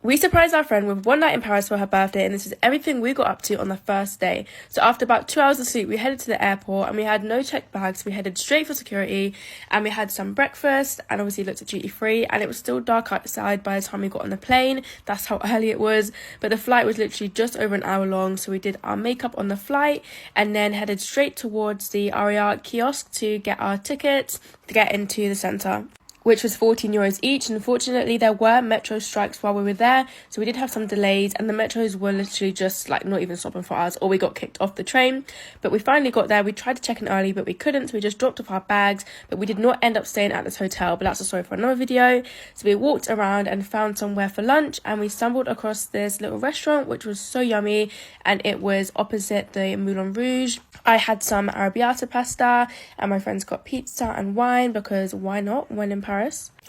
We surprised our friend with one night in Paris for her birthday, and this is everything we got up to on the first day. So after about 2 hours of sleep, we headed to the airport and we had no checked bags. We headed straight for security and we had some breakfast and obviously looked at duty free, and it was still dark outside by the time we got on the plane. That's how early it was. But the flight was literally just over an hour long, so we did our makeup on the flight and then headed straight towards the Aria kiosk to get our tickets to get into the centre, which was €14 each. And unfortunately there were metro strikes while we were there, so we did have some delays and the metros were literally just like not even stopping for us, or we got kicked off the train. But we finally got there. We tried to check in early but we couldn't, so we just dropped off our bags, but we did not end up staying at this hotel, but that's a story for another video. So we walked around and found somewhere for lunch, and we stumbled across this little restaurant which was so yummy, and it was opposite the Moulin Rouge. I had some arrabbiata pasta and my friends got pizza and wine, because why not when in Paris?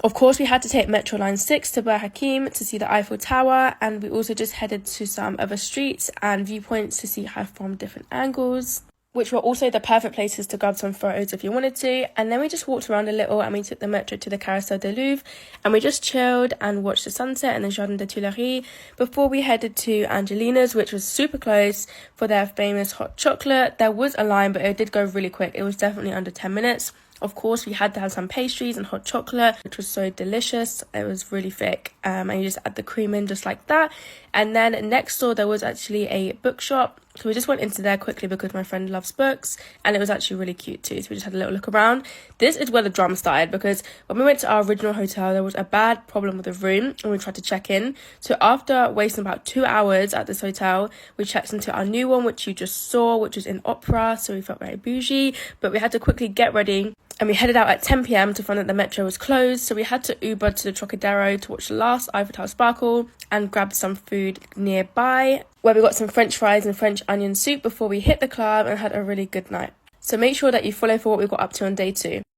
Of course, we had to take Metro Line 6 to Ber Hakeim to see the Eiffel Tower, and we also just headed to some other streets and viewpoints to see her from different angles, which were also the perfect places to grab some photos if you wanted to. And then we just walked around a little and we took the metro to the Carousel de Louvre and we just chilled and watched the sunset in the Jardin des Tuileries before we headed to Angelina's, which was super close, for their famous hot chocolate. There was a line, but it did go really quick. It was definitely under 10 minutes. Of course, we had to have some pastries and hot chocolate, which was so delicious. It was really thick, and you just add the cream in just like that. And then next door, there was actually a bookshop. So we just went into there quickly because my friend loves books, and it was actually really cute too. So we just had a little look around. This is where the drama started, because when we went to our original hotel, there was a bad problem with the room and we tried to check in. So after wasting about 2 hours at this hotel, we checked into our new one, which you just saw, which was in Opera. So we felt very bougie, but we had to quickly get ready. And we headed out at 10 p.m. to find that the metro was closed, so we had to Uber to the Trocadero to watch the last Eiffel Tower sparkle and grabbed some food nearby, where we got some French fries and French onion soup before we hit the club and had a really good night. So make sure that you follow for what we got up to on day 2.